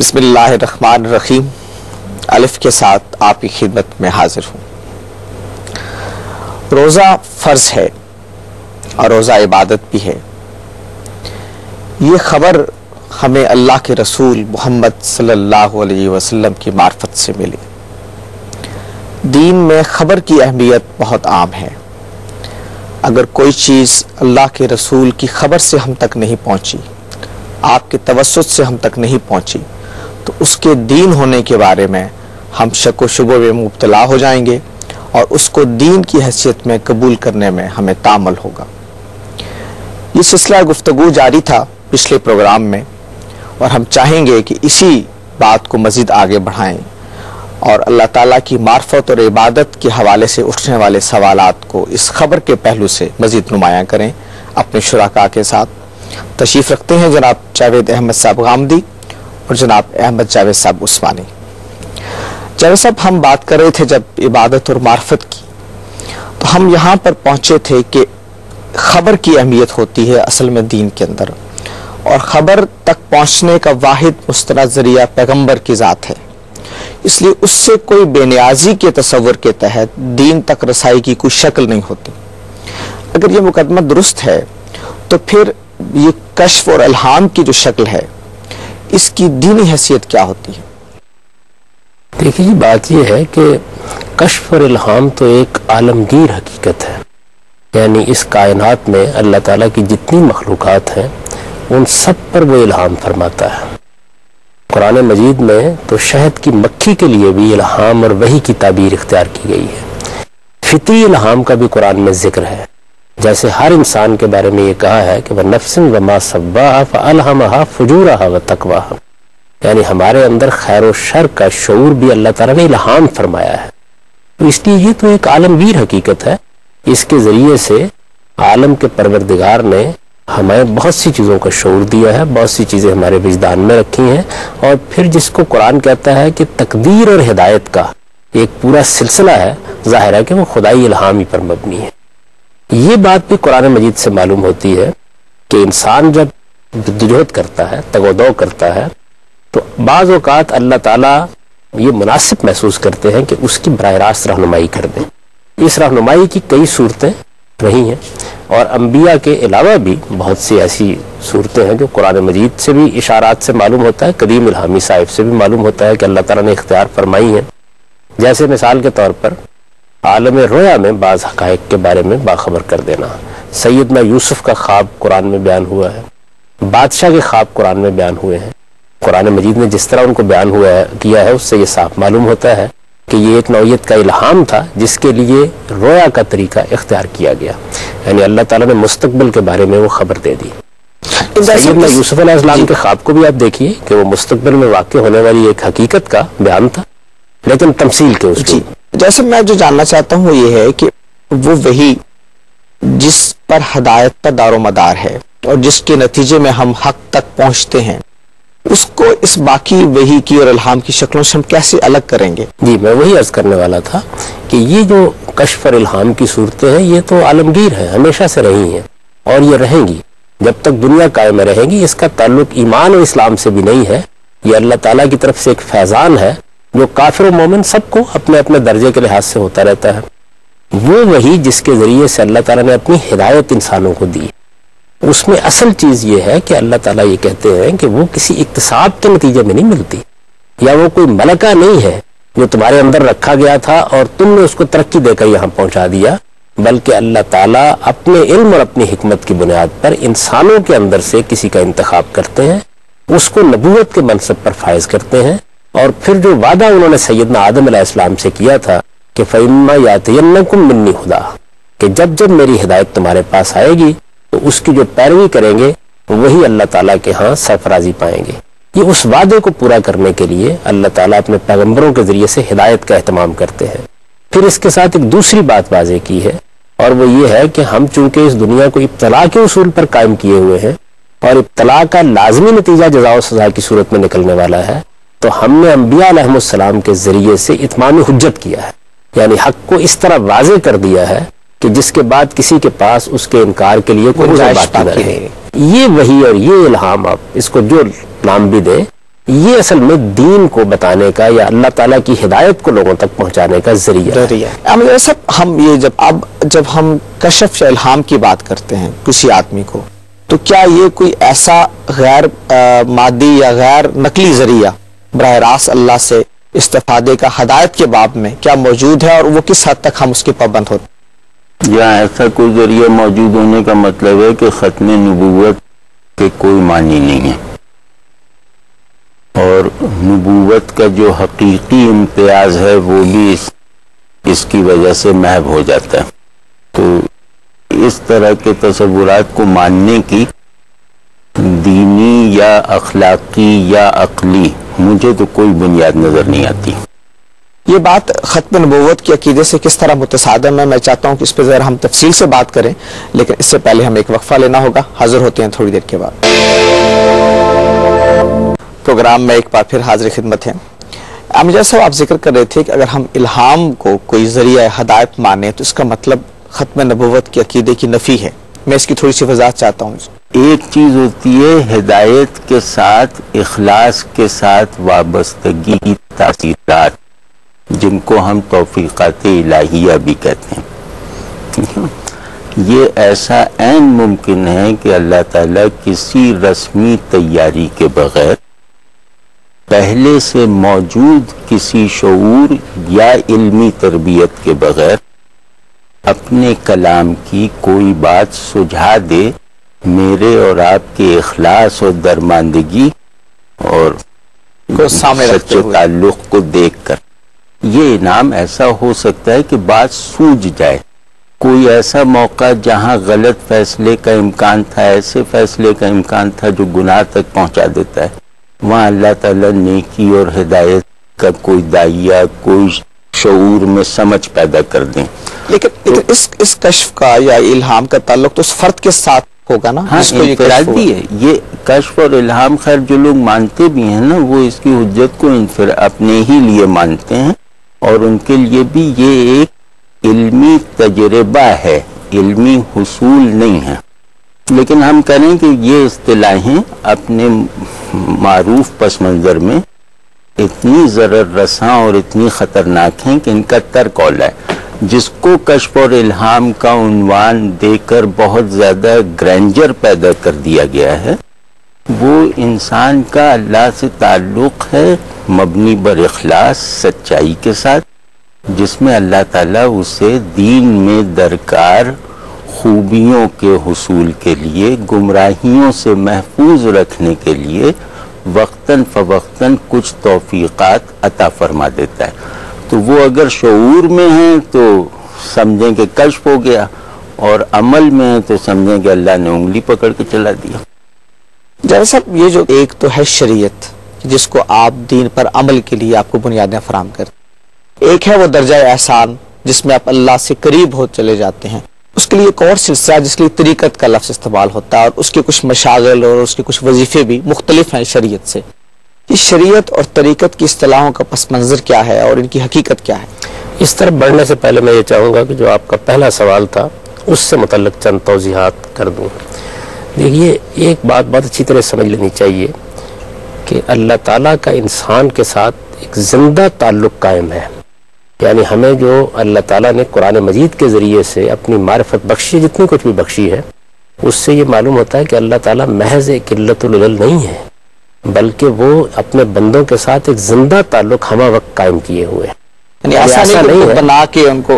بسم اللہ الرحمن الرحیم. الف کے ساتھ آپ کی خدمت میں حاضر ہوں. روزہ فرض ہے اور روزہ عبادت بھی ہے. یہ خبر ہمیں اللہ کے رسول محمد صلی اللہ علیہ وسلم کی معرفت سے ملی. دین میں خبر کی اہمیت بہت عام ہے. اگر کوئی چیز اللہ کے رسول کی خبر سے ہم تک نہیں پہنچی، آپ کے توسط سے ہم تک نہیں پہنچی، تو اس کے دین ہونے کے بارے میں ہم شک و شبہ میں مبتلا ہو جائیں گے اور اس کو دین کی حیثیت میں قبول کرنے میں ہمیں تعامل ہوگا. یہ سلسلہ گفتگو جاری تھا پچھلے پروگرام میں، اور ہم چاہیں گے کہ اسی بات کو مزید آگے بڑھائیں اور اللہ تعالیٰ کی معرفت اور عبادت کے حوالے سے اٹھنے والے سوالات کو اس خبر کے پہلو سے مزید نمایاں کریں. اپنے شرکاء کے ساتھ تشریف رکھتے ہیں جناب جاوید احمد صاحب غامدی اور جناب احمد جاوید صاحب عثمانی. جاوید صاحب، ہم بات کر رہے تھے جب عبادت اور معرفت کی، تو ہم یہاں پر پہنچے تھے کہ خبر کی اہمیت ہوتی ہے اصل میں دین کے اندر، اور خبر تک پہنچنے کا واحد مستند ذریعہ پیغمبر کی ذات ہے. اس لیے اس سے کوئی بے نیازی کے تصور کے تحت دین تک رسائی کی کوئی شکل نہیں ہوتی. اگر یہ مقدمہ درست ہے تو پھر یہ کشف اور الہام کی جو شکل ہے، اس کی دینی حیثیت کیا ہوتی ہے؟ دیکھیے جی، بات یہ ہے کہ کشف اور الہام تو ایک عالمگیر حقیقت ہے. یعنی اس کائنات میں اللہ تعالیٰ کی جتنی مخلوقات ہیں ان سب پر وہ الہام فرماتا ہے. قرآن مجید میں تو شہد کی مکھی کے لیے بھی الہام اور وحی کی تعبیر اختیار کی گئی ہے. فطری الہام کا بھی قرآن میں ذکر ہے. جیسے ہر انسان کے بارے میں یہ کہا ہے کہ وَنَفْسٍ وَمَا سَوَّاهَا فَأَلْهَمَهَا فُجُورَهَا وَتَقْوَاهَا، یعنی ہمارے اندر خیر و شر کا شعور بھی اللہ تعالیٰ نے الہام فرمایا ہے. تو اس لیے یہ تو ایک عالمگیر حقیقت ہے. اس کے ذریعے سے عالم کے پروردگار نے ہمیں بہت سی چیزوں کا شعور دیا ہے، بہت سی چیزیں ہمارے وجدان میں رکھی ہیں، اور پھر جس کو قرآن کہتا ہے کہ تقدیر اور ہدایت کا ایک پورا سلسلہ ہے، ظاہر ہے کہ وہ خدائی الہام ہی پر مبنی ہے. یہ بات بھی قرآن مجید سے معلوم ہوتی ہے کہ انسان جب جدوجہد کرتا ہے، تگودو کرتا ہے، تو بعض اوقات اللہ تعالیٰ یہ مناسب محسوس کرتے ہیں کہ اس کی براہ راست رہنمائی کر دیں. اس رہنمائی کی کئی صورتیں رہی ہیں، اور انبیاء کے علاوہ بھی بہت سی ایسی صورتیں ہیں جو قرآن مجید سے بھی اشارات سے معلوم ہوتا ہے، قدیم الہامی صاحب سے بھی معلوم ہوتا ہے کہ اللہ تعالیٰ نے اختیار فرمائی ہیں. جیسے مثال کے طور پر عالم رویا میں بعض حقائق کے بارے میں باخبر کر دینا. سیدنا یوسف کا خواب قرآن میں بیان ہوا ہے، بادشاہ کے خواب قرآن میں بیان ہوئے ہیں. قرآن مجید نے جس طرح ان کو بیان کیا ہے اس سے یہ صاف معلوم ہوتا ہے کہ یہ ایک نوعیت کا الہام تھا جس کے لیے رویا کا طریقہ اختیار کیا گیا. یعنی اللہ تعالیٰ نے مستقبل کے بارے میں وہ خبر دے دی. سیدنا یوسف علیہ السلام کے خواب کو بھی آپ دیکھیے کہ وہ مستقبل میں واقع ہونے والی ایک حقیقت کا بیان تھا، لیکن تمثیل کے اس جیسے میں جو جاننا چاہتا ہوں وہ یہ ہے کہ وہ وہی جس پر ہدایت پر دار و مدار ہے اور جس کے نتیجے میں ہم حق تک پہنچتے ہیں، اس کو اس باقی وحی کی اور الہام کی شکلوں سے ہم کیسے الگ کریں گے؟ جی، میں وہی عرض کرنے والا تھا کہ یہ جو کشف اور الہام کی صورتیں ہیں یہ تو عالمگیر ہیں، ہمیشہ سے رہی ہیں اور یہ رہیں گی جب تک دنیا قائم رہے گی. اس کا تعلق ایمان اور اسلام سے بھی نہیں ہے. یہ اللہ تعالیٰ کی طرف سے ایک فیضان ہے جو کافر و مومن سب کو اپنے اپنے درجے کے لحاظ سے ہوتا رہتا ہے. وہ وہی جس کے ذریعے سے اللہ تعالیٰ نے اپنی ہدایت انسانوں کو دی. اس میں اصل چیز یہ ہے کہ اللہ تعالیٰ یہ کہتے ہیں کہ وہ کسی اکتساب کے نتیجے میں نہیں ملتی، یا وہ کوئی ملکہ نہیں ہے جو تمہارے اندر رکھا گیا تھا اور تم نے اس کو ترقی دے کر یہاں پہنچا دیا، بلکہ اللہ تعالیٰ اپنے علم اور اپنی حکمت کی بنیاد پر انسانوں کے اندر سے کسی کا انتخاب کرتے ہیں، اس کو نبوت کے منصب پر فائز کرتے ہیں، اور پھر جو وعدہ انہوں نے سیدنا آدم علیہ السلام سے کیا تھا کہ فَإِمَّا يَأْتِيَنَّكُم مِّنِّي هُدًى، کہ جب جب میری ہدایت تمہارے پاس آئے گی تو اس کی جو پیروی کریں گے وہی اللہ تعالیٰ کے ہاں سرفرازی پائیں گے. یہ اس وعدے کو پورا کرنے کے لیے اللہ تعالیٰ اپنے پیغمبروں کے ذریعے سے ہدایت کا اہتمام کرتے ہیں. پھر اس کے ساتھ ایک دوسری بات واضح کی ہے، اور وہ یہ ہے کہ ہم چونکہ اس دنیا کو ابتلا کے اصول پر قائم کیے ہوئے ہیں اور ابتلا کا لازمی نتیجہ جزا و سزا کی صورت میں نکلنے والا ہے، تو ہم نے انبیاء علیہ السلام کے ذریعے سے اتمام حجت کیا ہے. یعنی حق کو اس طرح واضح کر دیا ہے کہ جس کے بعد کسی کے پاس اس کے انکار کے لیے کوئی بات نہ رہے. یہ وحی اور یہ الہام، آپ اس کو جو نام بھی دیں، یہ اصل میں دین کو بتانے کا یا اللہ تعالیٰ کی ہدایت کو لوگوں تک پہنچانے کا ذریعہ ہے۔ ہم یہ جب ہم کشف یا الہام کی بات کرتے ہیں کسی آدمی کو، تو کیا یہ کوئی ایسا غیر مادی یا غیر نقلی ذریعہ براہ راست اللہ سے استفادے کا ہدایت کے باب میں کیا موجود ہے، اور وہ کس حد تک ہم اس کے پابند ہوتے ہیں؟ یا ایسا کوئی ذریعہ موجود ہونے کا مطلب ہے کہ ختم نبوت کے کوئی معنی نہیں ہے، اور نبوت کا جو حقیقی امتیاز ہے وہ بھی اس کی وجہ سے محو ہو جاتا ہے۔ تو اس طرح کے تصورات کو ماننے کی دینی یا اخلاقی یا عقلی مجھے تو کوئی بنیاد نظر نہیں آتی۔ یہ بات ختم نبوت کے عقیدے سے کس طرح متصادم ہے، میں چاہتا ہوں کہ اس پہ ذرا ہم تفصیل سے بات کریں، لیکن اس سے پہلے ہمیں ایک وقفہ لینا ہوگا۔ حاضر ہوتے ہیں تھوڑی دیر کے بعد۔ پروگرام میں ایک بار پھر حاضر خدمت ہیں۔ امجد صاحب، آپ ذکر کر رہے تھے کہ اگر ہم الہام کو کوئی ذریعہ ہدایت مانیں تو اس کا مطلب ختم نبوت کے عقیدے کی نفی ہے۔ میں اس کی تھوڑی سی وضاحت چاہتا ہوں۔ ایک چیز ہوتی ہے ہدایت کے ساتھ اخلاص کے ساتھ وابستگی کی تاثیرات، جن کو ہم توفیقات الہیہ بھی کہتے ہیں۔ یہ ایسا عین ممکن ہے کہ اللہ تعالیٰ کسی رسمی تیاری کے بغیر پہلے سے موجود کسی شعور یا علمی تربیت کے بغیر اپنے کلام کی کوئی بات سجھا دے، میرے اور آپ کے اخلاص اور درماندگی اور سچے تعلق کو دیکھ کر۔ یہ انعام ایسا ہو سکتا ہے کہ بات سوجھ جائے، کوئی ایسا موقع جہاں غلط فیصلے کا امکان تھا، ایسے فیصلے کا امکان تھا جو گناہ تک پہنچا دیتا ہے، وہاں اللہ تعالیٰ نیکی اور ہدایت کا کوئی داعیہ، کوئی شعور میں سمجھ پیدا کر دیں۔ لیکن اس کشف کا یا الہام کا تعلق تو اس فرد کے ساتھ ہوگا نا؟ ہاں، انفرادی ہے یہ کشف اور الہام۔ خیر جو لوگ مانتے بھی ہیں نا، وہ اس کی حجت کو اپنے ہی لیے مانتے ہیں، اور ان کے لیے بھی یہ ایک علمی تجربہ ہے، علمی حصول نہیں ہے۔ لیکن ہم کریں کہ یہ اصطلاحیں اپنے معروف پس منظر میں اتنی ضرر رساں اور اتنی خطرناک ہیں کہ ان کا ترک اولا ہے۔ جس کو کشف اور الہام کا عنوان دے کر بہت زیادہ گرینجر پیدا کر دیا گیا ہے، وہ انسان کا اللہ سے تعلق ہے مبنی بر اخلاص، سچائی کے ساتھ، جس میں اللہ تعالیٰ اسے دین میں درکار خوبیوں کے حصول کے لیے، گمراہیوں سے محفوظ رکھنے کے لیے وقتاً فوقتاً کچھ توفیقات عطا فرما دیتا ہے۔ تو وہ اگر شعور میں ہیں تو سمجھیں کہ کشف ہو گیا، اور عمل میں ہیں تو سمجھیں کہ اللہ نے انگلی پکڑ کے چلا دیا۔ جیسا صاحب، یہ جو ایک تو ہے شریعت جس کو آپ دین پر عمل کے لیے آپ کو بنیادیں فراہم کرتے، ایک ہے وہ درجہ احسان جس میں آپ اللہ سے قریب ہو چلے جاتے ہیں، اس کے لیے ایک اور سلسلہ جس کے لیے طریقت کا لفظ استعمال ہوتا ہے، اور اس کے کچھ مشاغل اور اس کے کچھ وظیفے بھی مختلف ہیں شریعت سے۔ یہ شریعت اور طریقت کی اصطلاحوں کا پس منظر کیا ہے اور ان کی حقیقت کیا ہے؟ اس طرف بڑھنے سے پہلے میں یہ چاہوں گا کہ جو آپ کا پہلا سوال تھا اس سے متعلق چند توضیحات کر دوں۔ دیکھیے، ایک بات بہت اچھی طرح سمجھ لینی چاہیے کہ اللہ تعالیٰ کا انسان کے ساتھ ایک زندہ تعلق قائم ہے۔ یعنی ہمیں جو اللہ تعالیٰ نے قرآن مجید کے ذریعے سے اپنی معرفت بخشی، جتنی کچھ بھی بخشی ہے، اس سے یہ معلوم ہوتا ہے کہ اللہ تعالیٰ محض ایک قلت العلل نہیں ہے، بلکہ وہ اپنے بندوں کے ساتھ ایک زندہ تعلق ہمہ وقت قائم کیے ہوئے ہیں۔ یعنی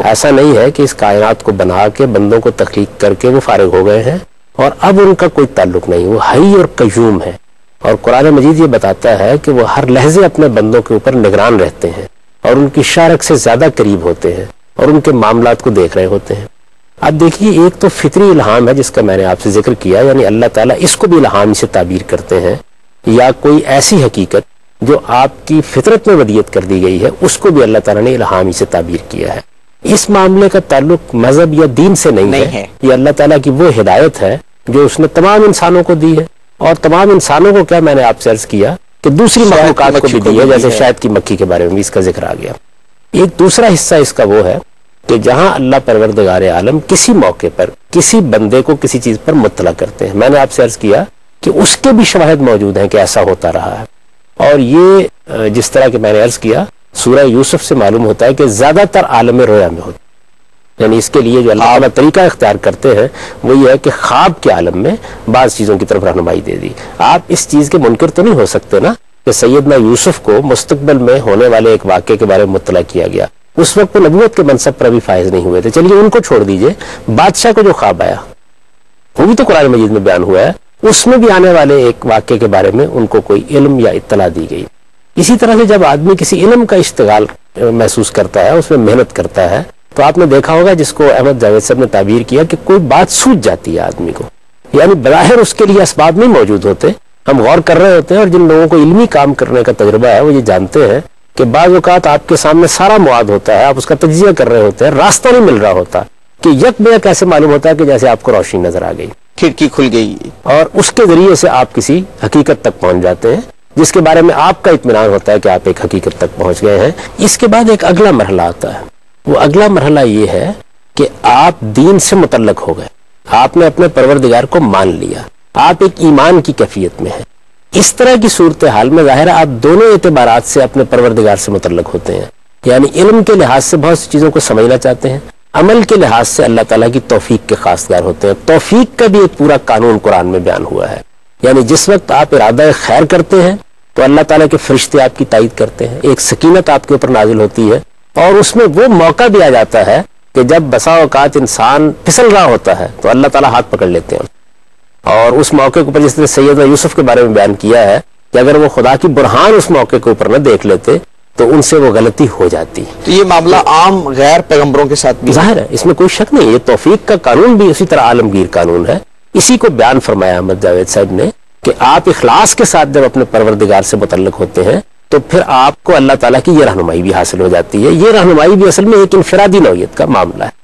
ایسا نہیں ہے کہ اس کائنات کو بنا کے بندوں کو تخلیق کر کے وہ فارغ ہو گئے ہیں اور اب ان کا کوئی تعلق نہیں، وہ حی اور قیوم ہے۔ اور قرآن مجید یہ بتاتا ہے کہ وہ ہر لحظے اپنے بندوں کے اوپر نگران رہتے ہیں اور ان کی شارک سے زیادہ قریب ہوتے ہیں اور ان کے معاملات کو دیکھ رہے ہوتے ہیں۔ اب دیکھیے، ایک تو فطری الہام ہے جس کا میں نے آپ سے ذکر کیا، یعنی اللہ تعالیٰ اس کو بھی الہام سے تعبیر کرتے ہیں، یا کوئی ایسی حقیقت جو آپ کی فطرت میں ودیت کر دی گئی ہے اس کو بھی اللہ تعالیٰ نے الہامی سے تعبیر کیا ہے۔ اس معاملے کا تعلق مذہب یا دین سے نہیں ہے، یہ اللہ تعالیٰ کی وہ ہدایت ہے جو اس نے تمام انسانوں کو دی ہے، اور تمام انسانوں کو کیا، میں نے آپ سے عرض کیا کہ دوسری مخلوقات کو بھی دی ہے، جیسے شاید کی مکھی کے بارے میں بھی اس کا ذکر آ گیا۔ ایک دوسرا حصہ اس کا وہ ہے کہ جہاں اللہ پروردگار عالم کسی موقع پر کسی بندے کو کسی چیز پر مطلع کرتے ہیں، میں نے آپ سے عرض کیا کہ اس کے بھی شواہد موجود ہیں کہ ایسا ہوتا رہا ہے، اور یہ جس طرح کہ میں نے عرض کیا سورہ یوسف سے معلوم ہوتا ہے کہ زیادہ تر عالم رویا میں ہوتا ہے، یعنی اس کے لیے جو اللہ تعالیٰ طریقہ اختیار کرتے ہیں وہ یہ ہے کہ خواب کے عالم میں بعض چیزوں کی طرف رہنمائی دے دی۔ آپ اس چیز کے منکر تو نہیں ہو سکتے نا کہ سیدنا یوسف کو مستقبل میں ہونے والے ایک واقعے کے بارے میں مطلع کیا گیا، اس وقت وہ نبوت کے منصب پر ابھی فائز نہیں ہوئے تھے، چلیے ان کو چھوڑ دیجئے، بادشاہ کو جو خواب آیا وہ بھی تو قرآن مجید میں بیان ہوا ہے، اس میں بھی آنے والے ایک واقعے کے بارے میں ان کو کوئی علم یا اطلاع دی گئی۔ اسی طرح سے جب آدمی کسی علم کا اشتغال محسوس کرتا ہے، اس میں محنت کرتا ہے، تو آپ نے دیکھا ہوگا جس کو احمد جاوید صاحب نے تعبیر کیا کہ کوئی بات سوچ جاتی ہے آدمی کو، یعنی بظاہر اس کے لیے اسباب نہیں موجود ہوتے، ہم غور کر رہے ہوتے ہیں، اور جن لوگوں کو علمی کام کرنے کا تجربہ ہے وہ یہ جانتے ہیں کہ بعض اوقات آپ کے سامنے سارا مواد ہوتا ہے، آپ اس کا تجزیہ کر رہے ہوتے ہیں، راستہ نہیں مل رہا ہوتا کہ یک بے یک ایسے معلوم ہوتا ہے کہ جیسے آپ کو روشنی نظر آ گئی، کھڑکی کھل گئی، اور اس کے ذریعے سے آپ کسی حقیقت تک پہنچ جاتے ہیں جس کے بارے میں آپ کا اطمینان ہوتا ہے کہ آپ ایک حقیقت تک پہنچ گئے ہیں۔ اس کے بعد ایک اگلا مرحلہ آتا ہے، وہ اگلا مرحلہ یہ ہے کہ آپ دین سے متعلق ہو گئے، آپ نے اپنے پروردگار کو مان لیا، آپ ایک ایمان کی کیفیت میں ہیں۔ اس طرح کی صورتحال میں ظاہر ہے آپ دونوں اعتبارات سے اپنے پروردگار سے متعلق ہوتے ہیں، یعنی علم کے لحاظ سے بہت سی چیزوں کو سمجھنا چاہتے ہیں، عمل کے لحاظ سے اللہ تعالیٰ کی توفیق کے خاصگار ہوتے ہیں۔ توفیق کا بھی ایک پورا قانون قرآن میں بیان ہوا ہے، یعنی جس وقت آپ ارادہ خیر کرتے ہیں تو اللہ تعالیٰ کے فرشتے آپ کی تائید کرتے ہیں، ایک سکینت آپ کے اوپر نازل ہوتی ہے، اور اس میں وہ موقع بھی آ جاتا ہے کہ جب بسا اوقات انسان پھسل رہا ہوتا ہے تو اللہ تعالیٰ ہاتھ پکڑ لیتے ہیں، اور اس موقع کے اوپر جس نے سیدنا یوسف کے بارے میں بیان کیا ہے کہ اگر وہ خدا کی برہان اس موقع کے اوپر نہ دیکھ لیتے تو ان سے وہ غلطی ہو جاتی۔ تو یہ معاملہ عام غیر پیغمبروں کے ساتھ بھی ظاہر ہے، اس میں کوئی شک نہیں، یہ توفیق کا قانون بھی اسی طرح عالمگیر قانون ہے۔ اسی کو بیان فرمایا احمد جاوید صاحب نے کہ آپ اخلاص کے ساتھ جب اپنے پروردگار سے متعلق ہوتے ہیں تو پھر آپ کو اللہ تعالیٰ کی یہ رہنمائی بھی حاصل ہو جاتی ہے۔ یہ رہنمائی بھی اصل میں ایک انفرادی نوعیت کا معاملہ ہے۔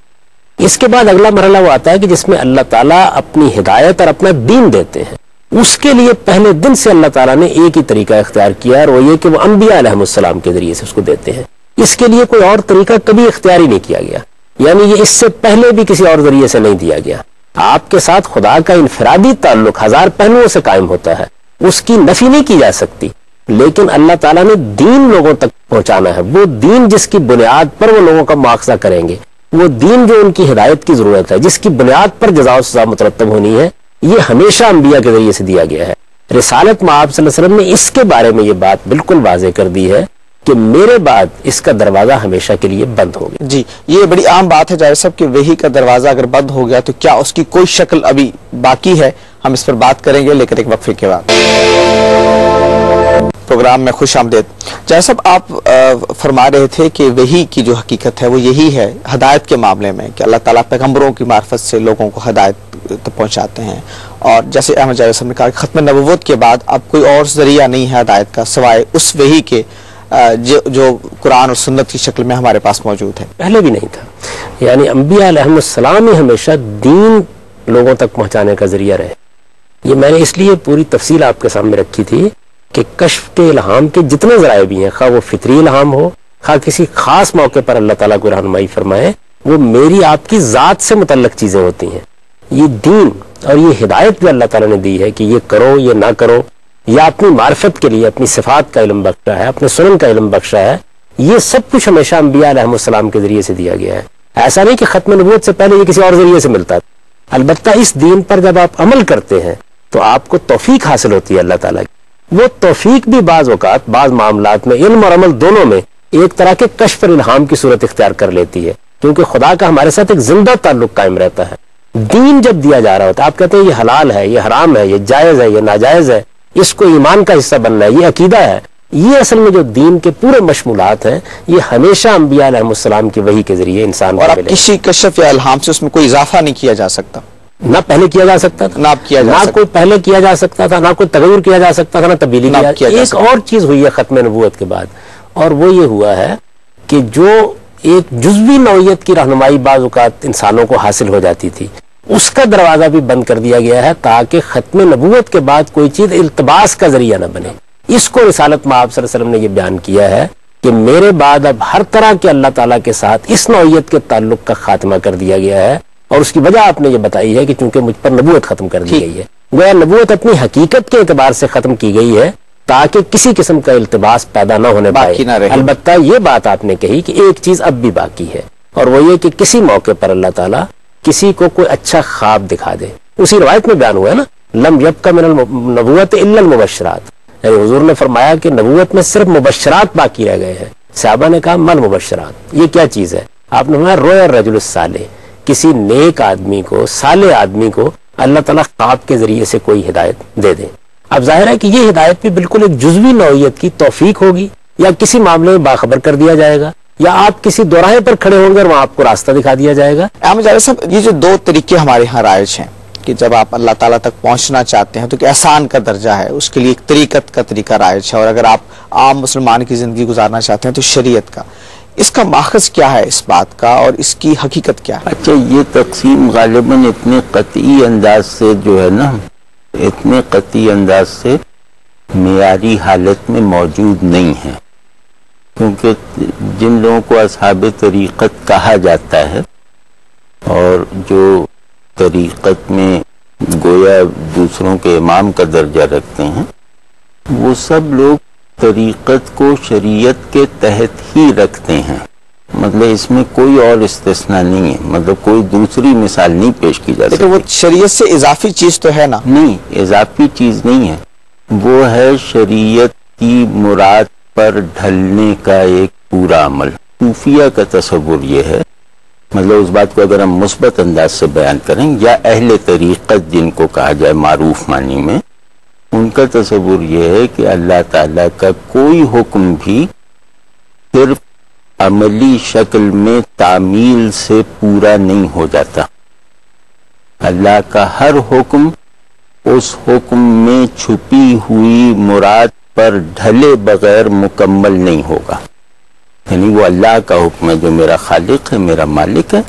اس کے بعد اگلا مرحلہ وہ آتا ہے کہ جس میں اللہ تعالیٰ اپنی ہدایت اور اپنا دین دیتے ہیں، اس کے لیے پہلے دن سے اللہ تعالیٰ نے ایک ہی طریقہ اختیار کیا ہے، اور وہ یہ کہ وہ انبیاء علیہ السلام کے ذریعے سے اس کو دیتے ہیں۔ اس کے لیے کوئی اور طریقہ کبھی اختیار ہی نہیں کیا گیا، یعنی یہ اس سے پہلے بھی کسی اور ذریعے سے نہیں دیا گیا۔ آپ کے ساتھ خدا کا انفرادی تعلق ہزار پہلوؤں سے قائم ہوتا ہے، اس کی نفی نہیں کی جا سکتی، لیکن اللہ تعالیٰ نے دین لوگوں تک پہنچانا ہے، وہ دین جس کی بنیاد پر وہ لوگوں کا مواخذہ کریں گے، وہ دین جو ان کی ہدایت کی ضرورت ہے، جس کی بنیاد پر جزا و سزا مترتب ہونی ہے، یہ ہمیشہ انبیاء کے ذریعے سے دیا گیا ہے۔ رسالت میں آپ صلی اللہ علیہ وسلم نے اس کے بارے میں یہ بات بالکل واضح کر دی ہے کہ میرے بعد اس کا دروازہ ہمیشہ کے لیے بند ہو گیا۔ جی، یہ بڑی عام بات ہے جاوید صاحب کہ وحی کا دروازہ اگر بند ہو گیا تو کیا اس کی کوئی شکل ابھی باقی ہے؟ ہم اس پر بات کریں گے لیکن ایک وقفے کے بعد۔ پروگرام میں خوش آمدید۔ جاوید صاحب، آپ فرما رہے تھے کہ وحی کی جو حقیقت ہے وہ یہی ہے ہدایت کے معاملے میں کہ اللہ تعالیٰ پیغمبروں کی معرفت سے لوگوں کو ہدایت پہنچاتے ہیں، اور جیسے احمد جاوید صاحب نے کہا کہ ختم نبوت کے بعد اب کوئی اور ذریعہ نہیں ہے ہدایت کا سوائے اس وحی کے جو قرآن اور سنت کی شکل میں ہمارے پاس موجود ہے۔ پہلے بھی نہیں تھا، یعنی انبیاء علیہ السلام ہی ہمیشہ دین لوگوں تک پہنچانے کا ذریعہ رہے۔ یہ میں نے اس لیے پوری تفصیل آپ کے سامنے رکھی تھی کہ کشف کے الہام کے جتنے ذرائع بھی ہیں، خواہ وہ فطری الہام ہو، خواہ کسی خاص موقع پر اللہ تعالیٰ کو رہنمائی فرمائے، وہ میری آپ کی ذات سے متعلق چیزیں ہوتی ہیں۔ یہ دین اور یہ ہدایت جو اللہ تعالیٰ نے دی ہے کہ یہ کرو یہ نہ کرو، یا اپنی معرفت کے لیے اپنی صفات کا علم بخشا ہے، اپنے سنن کا علم بخشا ہے، یہ سب کچھ ہمیشہ انبیاء علیہ السلام کے ذریعے سے دیا گیا ہے۔ ایسا نہیں کہ ختم نبوت سے پہلے یہ کسی اور ذریعے سے ملتا تھا، البتہ اس دین پر جب آپ عمل کرتے ہیں تو آپ کو توفیق حاصل ہوتی ہے اللہ تعالیٰ کی۔ وہ توفیق بھی بعض اوقات بعض معاملات میں علم اور عمل دونوں میں ایک طرح کے کشف اور الہام کی صورت اختیار کر لیتی ہے، کیونکہ خدا کا ہمارے ساتھ ایک زندہ تعلق قائم رہتا ہے۔ دین جب دیا جا رہا ہوتا ہے، آپ کہتے ہیں یہ حلال ہے، یہ حرام ہے، یہ جائز ہے، یہ ناجائز ہے، اس کو ایمان کا حصہ بننا ہے، یہ عقیدہ ہے، یہ اصل میں جو دین کے پورے مشمولات ہیں، یہ ہمیشہ انبیاء علیہ السلام کی وحی کے ذریعے انسان کو ملے۔ کسی کشف یا الہام سے اس میں کوئی اضافہ نہیں کیا جا سکتا، نہ پہلے کیا جا سکتا تھا، نہ کوئی پہلے کیا جا سکتا تھا، نہ کوئی تغیر کیا جا سکتا تھا، نہ تبدیلی کیا۔ ایک اور چیز ہوئی ہے ختم نبوت کے بعد، اور وہ یہ ہوا ہے کہ جو ایک جزوی نوعیت کی رہنمائی بعض اوقات انسانوں کو حاصل ہو جاتی تھی، اس کا دروازہ بھی بند کر دیا گیا ہے تاکہ ختم نبوت کے بعد کوئی چیز التباس کا ذریعہ نہ بنے۔ اس کو رسالت میں آپ صلی اللہ علیہ وسلم نے یہ بیان کیا ہے کہ میرے بعد اب ہر طرح کے اللہ تعالیٰ کے ساتھ اس نوعیت کے تعلق کا خاتمہ کر دیا گیا ہے، اور اس کی وجہ آپ نے یہ بتائی ہے کہ چونکہ مجھ پر نبوت ختم کر دی گئی ہے، گویا نبوت اپنی حقیقت کے اعتبار سے ختم کی گئی ہے تاکہ کسی قسم کا التباس پیدا نہ ہونے پائے. البتہ یہ بات آپ نے کہی کہ ایک چیز اب بھی باقی ہے، اور وہ یہ کہ کسی موقع پر اللہ تعالیٰ کسی کو کوئی اچھا خواب دکھا دے. اسی روایت میں بیان ہوا ہے نا، لم یبق من النبوت الا المبشرات، یعنی حضور نے فرمایا کہ نبوت میں صرف مبشرات باقی رہ گئے ہیں. صحابہ نے کہا مل مبشرات، یہ کیا چیز ہے؟ آپ نے فرمایا رویا الرجل الصالح، کسی نیک آدمی کو، صالح آدمی کو اللہ تعالیٰ خواب کے ذریعے سے کوئی ہدایت دے دے. اب ظاہر ہے کہ یہ ہدایت بھی بالکل ایک جزوی نوعیت کی توفیق ہوگی، یا کسی معاملے میں باخبر کر دیا جائے گا، یا آپ کسی دوراہے پر کھڑے ہوں گے اور وہاں آپ کو راستہ دکھا دیا جائے گا. احمد جاوید صاحب، یہ جو دو طریقے ہمارے ہاں رائج ہیں کہ جب آپ اللہ تعالیٰ تک پہنچنا چاہتے ہیں تو کہ احسان کا درجہ ہے، اس کے لیے ایک طریقت کا طریقہ رائج ہے، اور اگر آپ عام مسلمان کی زندگی گزارنا چاہتے ہیں تو شریعت کا. اس کا ماخذ کیا ہے اس بات کا، اور اس کی حقیقت کیا ہے؟ اچھا، یہ تقسیم غالباً اتنے قطعی انداز سے جو ہے نا، اتنے قطعی انداز سے معیاری حالت میں موجود نہیں ہے، کیونکہ جن لوگوں کو اصحاب طریقت کہا جاتا ہے اور جو طریقت میں گویا دوسروں کے امام کا درجہ رکھتے ہیں، وہ سب لوگ طریقت کو شریعت کے تحت ہی رکھتے ہیں. مطلب اس میں کوئی اور استثناء نہیں ہے، مطلب کوئی دوسری مثال نہیں پیش کی جا سکتی. وہ شریعت سے اضافی چیز تو ہے نا؟ نہیں، اضافی چیز نہیں ہے، وہ ہے شریعت کی مراد پر ڈھلنے کا ایک پورا عمل. صوفیہ کا تصور یہ ہے، مطلب اس بات کو اگر ہم مثبت انداز سے بیان کریں، یا اہل طریقت جن کو کہا جائے معروف معنی میں، ان کا تصور یہ ہے کہ اللہ تعالیٰ کا کوئی حکم بھی صرف عملی شکل میں تعمیل سے پورا نہیں ہو جاتا. اللہ کا ہر حکم اس حکم میں چھپی ہوئی مراد پر ڈھلے بغیر مکمل نہیں ہوگا. یعنی وہ اللہ کا حکم ہے جو میرا خالق ہے، میرا مالک ہے،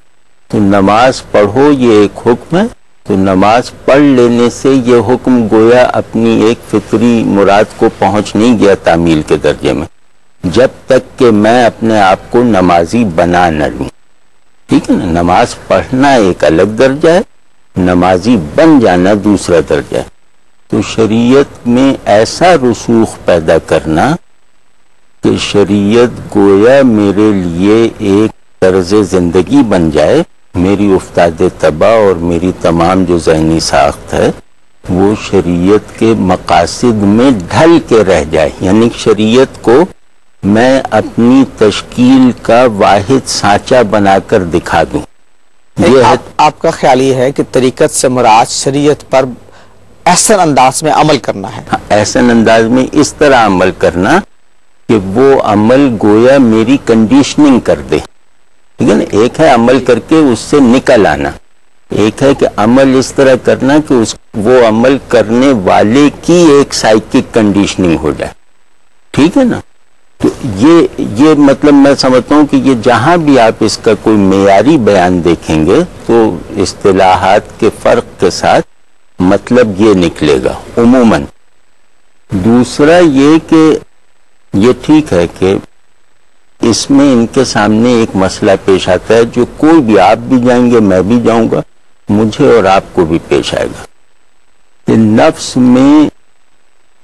تو نماز پڑھو، یہ ایک حکم ہے، تو نماز پڑھ لینے سے یہ حکم گویا اپنی ایک فطری مراد کو پہنچ نہیں گیا تعمیل کے درجے میں، جب تک کہ میں اپنے آپ کو نمازی بنا نہ لوں. ٹھیک ہے نا؟ نماز پڑھنا ایک الگ درجہ ہے، نمازی بن جانا دوسرا درجہ ہے. تو شریعت میں ایسا رسوخ پیدا کرنا کہ شریعت گویا میرے لیے ایک طرز زندگی بن جائے، میری افتاد تباہ اور میری تمام جو ذہنی ساخت ہے وہ شریعت کے مقاصد میں ڈھل کے رہ جائے. یعنی شریعت کو میں اپنی تشکیل کا واحد سانچہ بنا کر دکھا دوں. آپ کا خیال یہ ہے کہ طریقت سے مراد شریعت پر احسن انداز میں عمل کرنا ہے؟ احسن انداز میں اس طرح عمل کرنا کہ وہ عمل گویا میری کنڈیشننگ کر دے. ٹھیک ہے نا؟ ایک ہے عمل کر کے اس سے نکل آنا، ایک ہے کہ عمل اس طرح کرنا کہ وہ عمل کرنے والے کی ایک سائیکک کنڈیشننگ ہو جائے. ٹھیک ہے نا؟ تو یہ مطلب میں سمجھتا ہوں کہ یہ جہاں بھی آپ اس کا کوئی معیاری بیان دیکھیں گے تو اصطلاحات کے فرق کے ساتھ مطلب یہ نکلے گا عموماً. دوسرا یہ کہ یہ ٹھیک ہے کہ اس میں ان کے سامنے ایک مسئلہ پیش آتا ہے جو کوئی بھی، آپ بھی جائیں گے، میں بھی جاؤں گا، مجھے اور آپ کو بھی پیش آئے گا، کہ نفس میں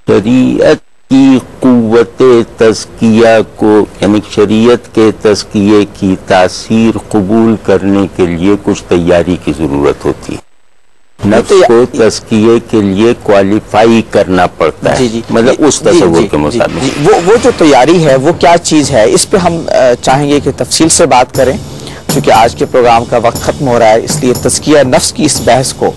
شریعت کی قوت تزکیہ کو، یعنی شریعت کے تزکیے کی تاثیر قبول کرنے کے لیے کچھ تیاری کی ضرورت ہوتی ہے. نفس کو تزکیے کے لیے کوالیفائی کرنا پڑتا ہے. مطلب اس تصور کے مطابق وہ جو تیاری ہے وہ کیا چیز ہے، اس پہ ہم چاہیں گے کہ تفصیل سے بات کریں، چونکہ آج کے پروگرام کا وقت ختم ہو رہا ہے، اس لیے تزکیہ نفس کی اس بحث کو